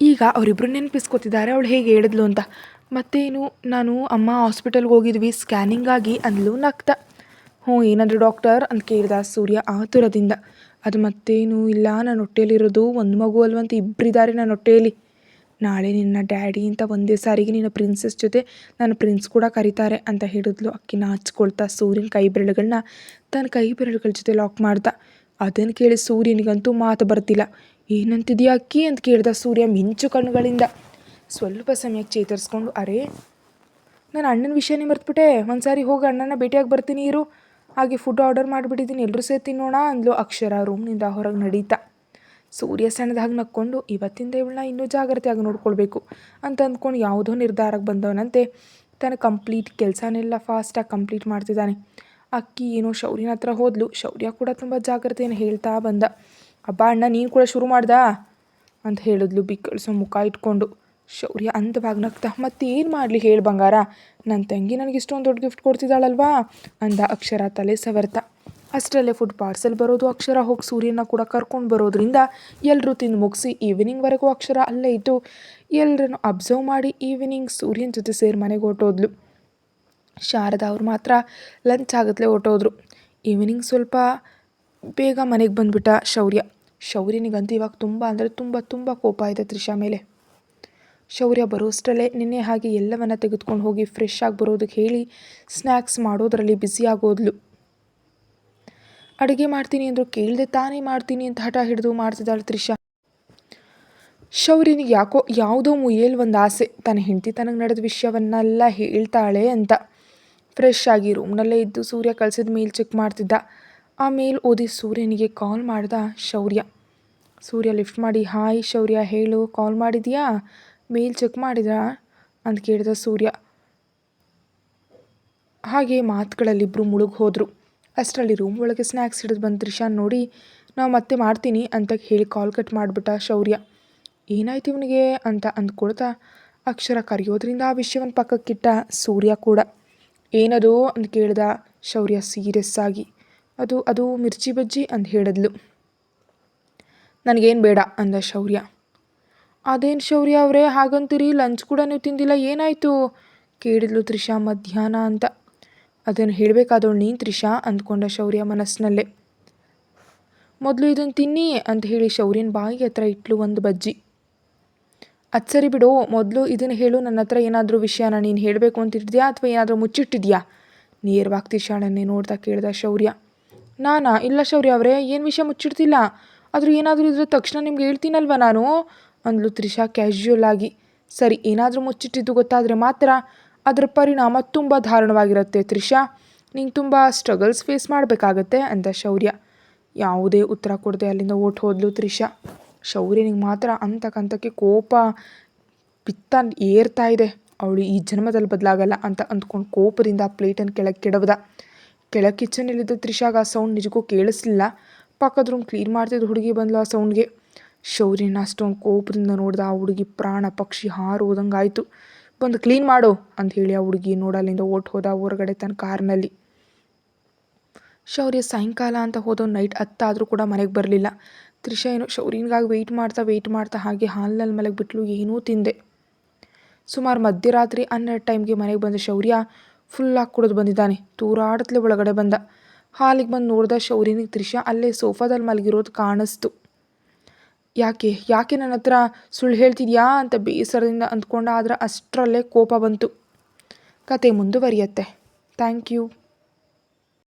ಈಗ ಅವರಿಬ್ಬರು ನೆನಪಿಸ್ಕೊತಿದ್ದಾರೆ ಅವಳು ಹೇಗೆ ಹೇಳಿದ್ಲು ಅಂತ. ಮತ್ತೇನು, ನಾನು ಅಮ್ಮ ಹಾಸ್ಪಿಟಲ್ಗೆ ಹೋಗಿದ್ವಿ ಸ್ಕ್ಯಾನಿಂಗಾಗಿ ಅಂದ್ಲು ನಗ್ತಾ. ಹ್ಞೂ ಏನಾದರೂ ಡಾಕ್ಟರ್ ಅಂತ ಕೇಳ್ದ ಸೂರ್ಯ ಆತುರದಿಂದ. ಅದು ಮತ್ತೇನು ಇಲ್ಲ, ನನ್ನ ಹೊಟ್ಟೆಯಲ್ಲಿರೋದು ಒಂದು ಮಗು ಅಲ್ವಂತ ಇಬ್ಬರಿದ್ದಾರೆ ನನ್ನ ಹೊಟ್ಟೆಯಲ್ಲಿ. ನಾಳೆ ನಿನ್ನ ಡ್ಯಾಡಿ ಅಂತ ಒಂದೇ ಸಾರಿಗೆ ನಿನ್ನ ಪ್ರಿನ್ಸಸ್ ಜೊತೆ ನನ್ನ ಪ್ರಿನ್ಸ್ ಕೂಡ ಕರೀತಾರೆ ಅಂತ ಹೇಳಿದ್ಲು ಅಕ್ಕಿ ನಾಚ್ಕೊಳ್ತಾ ಸೂರ್ಯನ ಕೈ ಬೆರಳುಗಳನ್ನ ತನ್ನ ಕೈ ಬೆರಳುಗಳ ಜೊತೆ ಲಾಕ್ ಮಾಡ್ದ. ಅದನ್ನು ಕೇಳಿ ಸೂರ್ಯನಿಗಂತೂ ಮಾತು ಬರ್ತಿಲ್ಲ. ಏನಂತಿದೆಯಾ ಅಕ್ಕಿ ಅಂತ ಕೇಳ್ದ ಸೂರ್ಯ ಮಿಂಚು ಕಣ್ಣುಗಳಿಂದ. ಸ್ವಲ್ಪ ಸಮಯಕ್ಕೆ ಚೇತರಿಸ್ಕೊಂಡು, ಅರೇ ನಾನು ಅಣ್ಣನ ವಿಷಯನೇ ಮರ್ತ್ಬಿಟ್ಟೆ, ಒಂದು ಸಾರಿ ಹೋಗಿ ಅಣ್ಣನ ಭೇಟಿಯಾಗಿ ಬರ್ತೀನಿ ಇರು, ಹಾಗೆ ಫುಡ್ ಆರ್ಡರ್ ಮಾಡಿಬಿಟ್ಟಿದ್ದೀನಿ, ಎಲ್ಲರೂ ಸೇರಿ ತಿನ್ನೋಣ ಅಂದ್ಲು ಅಕ್ಷರ ರೂಮ್ನಿಂದ ಹೊರಗೆ ನಡೀತಾ. ಸೂರ್ಯ ಸಣ್ಣದಾಗಿ ನಕ್ಕೊಂಡು, ಇವತ್ತಿಂದ ಇವಳನ್ನ ಇನ್ನೂ ಜಾಗ್ರತೆಯಾಗಿ ನೋಡ್ಕೊಳ್ಬೇಕು ಅಂತ ಅಂದ್ಕೊಂಡು ಯಾವುದೋ ನಿರ್ಧಾರಕ್ಕೆ ಬಂದವನಂತೆ ತನ್ನ ಕಂಪ್ಲೀಟ್ ಕೆಲಸನೆಲ್ಲ ಫಾಸ್ಟಾಗಿ ಕಂಪ್ಲೀಟ್ ಮಾಡ್ತಿದ್ದಾನೆ. ಅಕ್ಕಿ ಏನೋ ಶೌರ್ಯನ ಹತ್ರ ಹೋದ್ಲು. ಶೌರ್ಯ ಕೂಡ ತುಂಬ ಜಾಗ್ರತೆಯನ್ನು ಹೇಳ್ತಾ ಬಂದ. ಅಬ್ಬ ಅಣ್ಣ ನೀನು ಕೂಡ ಶುರು ಮಾಡ್ದಾ ಅಂತ ಹೇಳಿದ್ಲು ಬಿಕ್ಕಳಿಸೋ ಮುಖ ಇಟ್ಕೊಂಡು. ಶೌರ್ಯ ಅಂದವಾಗಿ ನಗ್ತಾ, ಮತ್ತೆ ಏನು ಮಾಡಲಿ ಹೇಳಿ ಬಂಗಾರ, ನನ್ನ ತಂಗಿ ನನಗೆ ಇಷ್ಟೊಂದು ದೊಡ್ಡ ಗಿಫ್ಟ್ ಕೊಡ್ತಿದ್ದಾಳಲ್ವಾ ಅಂದ ಅಕ್ಷರ ತಲೆ ಸವರ್ತಾ. ಅಷ್ಟರಲ್ಲೇ ಫುಡ್ ಪಾರ್ಸೆಲ್ ಬರೋದು, ಅಕ್ಷರ ಹೋಗಿ ಸೂರ್ಯನ ಕೂಡ ಕರ್ಕೊಂಡು ಬರೋದ್ರಿಂದ ಎಲ್ಲರೂ ತಿಂದು ಮುಗಿಸಿ ಈವ್ನಿಂಗ್ವರೆಗೂ ಅಕ್ಷರ ಅಲ್ಲೇ ಇದ್ದು ಎಲ್ಲರನ್ನು ಅಬ್ಸರ್ವ್ ಮಾಡಿ ಈವ್ನಿಂಗ್ ಸೂರ್ಯನ ಜೊತೆ ಸೇರಿ ಮನೆಗೆ ಹೊರಟೋದ್ಲು. ಶಾರದಾ ಅವ್ರು ಮಾತ್ರ ಲಂಚ್ ಆಗತ್ಲೇ ಹೊರಟೋದ್ರು. ಈವ್ನಿಂಗ್ ಸ್ವಲ್ಪ ಬೇಗ ಮನೆಗೆ ಬಂದುಬಿಟ್ಟ ಶೌರ್ಯ. ಶೌರ್ಯನಿಗಂತೂ ಇವಾಗ ತುಂಬ ಅಂದರೆ ತುಂಬ ತುಂಬ ಕೋಪ ಇದೆ ತ್ರಿಷಾ ಮೇಲೆ. ಶೌರ್ಯ ಬರೋಷ್ಟರಲ್ಲೇ ನಿನ್ನೆ ಹಾಗೆ ಎಲ್ಲವನ್ನ ತೆಗೆದುಕೊಂಡು ಹೋಗಿ ಫ್ರೆಶ್ ಆಗಿ ಬರೋದಕ್ಕೆ ಹೇಳಿ ಸ್ನ್ಯಾಕ್ಸ್ ಮಾಡೋದರಲ್ಲಿ ಬ್ಯುಸಿ ಆಗೋದ್ಲು. ಅಡುಗೆ ಮಾಡ್ತೀನಿ ಅಂದರು ಕೇಳದೆ ತಾನೇ ಮಾಡ್ತೀನಿ ಅಂತ ಹಠ ಹಿಡಿದು ಮಾಡ್ತಿದ್ದಾಳೆ ತ್ರಿಷಾ. ಶೌರ್ಯನಿಗೆ ಯಾಕೋ ಯಾವುದೋ ಮುಯ್ಯಲ್ಲಿ ಒಂದು ಆಸೆ, ತನ್ನ ಹೆಂಡತಿ ತನಗೆ ನಡೆದ ವಿಷಯವನ್ನೆಲ್ಲ ಹೇಳ್ತಾಳೆ ಅಂತ. ಫ್ರೆಶ್ ಆಗಿ ರೂಮ್ನಲ್ಲೇ ಇದ್ದು ಸೂರ್ಯ ಕಳಿಸಿದ ಮೇಲ್ ಚೆಕ್ ಮಾಡ್ತಿದ್ದ. ಆ ಮೇಲ್ ಓದಿ ಸೂರ್ಯನಿಗೆ ಕಾಲ್ ಮಾಡ್ದ ಶೌರ್ಯ. ಸೂರ್ಯ ಲಿಫ್ಟ್ ಮಾಡಿ, ಹಾಯ್ ಶೌರ್ಯ ಹೇಳು, ಕಾಲ್ ಮಾಡಿದ್ಯಾ, ಮೇಲ್ ಚೆಕ್ ಮಾಡಿದ್ರಾ ಅಂತ ಕೇಳಿದ ಸೂರ್ಯ. ಹಾಗೆ ಮಾತುಗಳಲ್ಲಿಬ್ಬರು ಮುಳುಗಿ ಹೋದರು. ಅಷ್ಟರಲ್ಲಿ ರೂಮ್ ಒಳಗೆ ಸ್ನ್ಯಾಕ್ಸ್ ಹಿಡಿದು ಬಂದು ತ್ರಿಷಾನ್ ನೋಡಿ, ನಾವು ಮತ್ತೆ ಮಾಡ್ತೀನಿ ಅಂತ ಹೇಳಿ ಕಾಲ್ ಕಟ್ ಮಾಡಿಬಿಟ್ಟ ಶೌರ್ಯ. ಏನಾಯ್ತು ಇವನಿಗೆ ಅಂತ ಅಂದ್ಕೊಳ್ತಾ ಅಕ್ಷರ ಕರೆಯೋದ್ರಿಂದ ಆ ವಿಷಯವನ್ನು ಪಕ್ಕಕ್ಕಿಟ್ಟ ಸೂರ್ಯ ಕೂಡ. ಏನದು ಅಂತ ಕೇಳ್ದ ಶೌರ್ಯ ಸೀರಿಯಸ್ ಆಗಿ. ಅದು ಅದು ಮಿರ್ಚಿ ಬಜ್ಜಿ ಅಂತ ಹೇಳಿದ್ಲು. ನನಗೇನು ಬೇಡ ಅಂದ ಶೌರ್ಯ. ಅದೇನು ಶೌರ್ಯ ಅವರೇ ಹಾಗಂತೀರಿ, ಲಂಚ್ ಕೂಡ ನೀವು ತಿಂದಿಲ್ಲ, ಏನಾಯಿತು ಕೇಳಿದ್ಲು ತ್ರಿಷಾ ಮಧ್ಯಾಹ್ನ ಅಂತ. ಅದನ್ನು ಹೇಳಬೇಕಾದವಳು ನೀನು ತ್ರಿಷಾ ಅಂದ್ಕೊಂಡ ಶೌರ್ಯ ಮನಸ್ಸಿನಲ್ಲೇ. ಮೊದಲು ಇದನ್ನು ತಿನ್ನಿ ಅಂತ ಹೇಳಿ ಶೌರ್ಯನ ಬಾಯಿ ಹತ್ರ ಇಟ್ಲು ಒಂದು ಬಜ್ಜಿ. ಅದು ಸರಿ ಬಿಡು, ಮೊದಲು ಇದನ್ನು ಹೇಳು, ನನ್ನ ಹತ್ರ ಏನಾದರೂ ವಿಷಯನ ನೀನು ಹೇಳಬೇಕು ಅಂತಿದ್ಯಾ ಅಥವಾ ಏನಾದರೂ ಮುಚ್ಚಿಟ್ಟಿದ್ಯಾ ನೇರವಾಗಿ ತ್ರಿಷಾಳನ್ನೇ ನೋಡ್ತಾ ಕೇಳ್ದ ಶೌರ್ಯ. ನಾನಾ? ಇಲ್ಲ ಶೌರ್ಯ ಅವರೇ, ಏನು ವಿಷಯ ಮುಚ್ಚಿಡ್ತಿಲ್ಲ, ಆದರೂ ಏನಾದರೂ ಇದ್ರೆ ತಕ್ಷಣ ನಿಮ್ಗೆ ಹೇಳ್ತೀನಲ್ವ ನಾನು ಅಂದ್ಲು ತ್ರಿಷಾ ಕ್ಯಾಶುಯಲ್ ಆಗಿ. ಸರಿ, ಏನಾದರೂ ಮುಚ್ಚಿಟ್ಟಿದ್ದು ಗೊತ್ತಾದರೆ ಮಾತ್ರ ಅದರ ಪರಿಣಾಮ ತುಂಬ ದಾರುಣವಾಗಿರುತ್ತೆ ತ್ರಿಷಾ. ನೀನು ತುಂಬ ಸ್ಟ್ರಗಲ್ಸ್ ಫೇಸ್ ಮಾಡಬೇಕಾಗತ್ತೆ ಅಂತ ಶೌರ್ಯ. ಯಾವುದೇ ಉತ್ತರ ಕೊಡದೆ ಅಲ್ಲಿಂದ ಓಟ್ ಹೋದ್ಲು ತ್ರಿಷಾ. ಶೌರ್ಯನಿಗೆ ಮಾತ್ರ ಅಂತಕ್ಕಂತಕ್ಕೆ ಕೋಪ ಪಿತ್ತ ಏರ್ತಾ ಇದೆ. ಅವಳು ಈ ಜನ್ಮದಲ್ಲಿ ಬದಲಾಗಲ್ಲ ಅಂತ ಅಂದ್ಕೊಂಡು ಕೋಪದಿಂದ ಆ ಪ್ಲೇಟನ್ನು ಕೆಳಗೆ ಕೆಡವ್ದ. ಕೆಳಗೆ ಕಿಚನಲ್ಲಿದ್ದ ತ್ರಿಷಾಗ ಆ ಸೌಂಡ್ ನಿಜಕ್ಕೂ ಕೇಳಿಸ್ಲಿಲ್ಲ. ಪಕ್ಕದ ರೂಮ್ ಕ್ಲೀನ್ ಮಾಡ್ತಿದ್ದ ಹುಡುಗಿ ಬಂದ್ಲು ಆ ಸೌಂಡ್ಗೆ. ಶೌರ್ಯನ ಅಷ್ಟೊಂದು ಕೋಪದಿಂದ ನೋಡ್ದ ಆ ಹುಡುಗಿ ಪ್ರಾಣ ಪಕ್ಷಿ ಹಾರೋದಂಗಾಯ್ತು. ಬಂದು ಕ್ಲೀನ್ ಮಾಡು ಅಂತ ಹೇಳಿ ಆ ಹುಡುಗಿ ನೋಡಲ್ಲಿಂದ ಓಟ್ ಹೋದ ಹೊರಗಡೆ ತನ್ನ ಕಾರ್ನಲ್ಲಿ. ಶೌರ್ಯ ಸಾಯಂಕಾಲ ಅಂತ ಹೋದವ್ ನೈಟ್ 10 ಆದರೂ ಕೂಡ ಮನೆಗೆ ಬರಲಿಲ್ಲ. ತ್ರಿಷಾ ಏನೋ ಶೌರ್ಯನಿಗಾಗಿ ವೆಯ್ಟ್ ಮಾಡ್ತಾ ಹಾಗೆ ಹಾಲ್ನಲ್ಲಿ ಮಲಗಿಬಿಟ್ಲು. ಏನೂ ತಿಂದೆ. ಸುಮಾರು ಮಧ್ಯರಾತ್ರಿ 12 ಟೈಮ್ಗೆ ಮನೆಗೆ ಬಂದ ಶೌರ್ಯ ಫುಲ್ಲಾಗಿ ಕುಡಿದು ಬಂದಿದ್ದಾನೆ. ತೂರಾಡತ್ಲೆ ಒಳಗಡೆ ಬಂದ. ಹಾಲಿಗೆ ಬಂದು ನೋಡ್ದ ಶೌರ್ಯನಿಗೆ ತ್ರಿಷಾ ಅಲ್ಲೇ ಸೋಫಾದಲ್ಲಿ ಮಲಗಿರೋದು ಕಾಣಿಸ್ತು. ಯಾಕೆ ನನ್ನ ಹತ್ರ ಸುಳ್ಳು ಹೇಳ್ತಿದ್ಯಾ ಅಂತ ಬೇಸರದಿಂದ ಅಂದ್ಕೊಂಡ. ಆದರೆ ಅಷ್ಟರಲ್ಲೇ ಕೋಪ ಬಂತು. ಕತೆ ಮುಂದುವರಿಯತ್ತೆ. Thank you.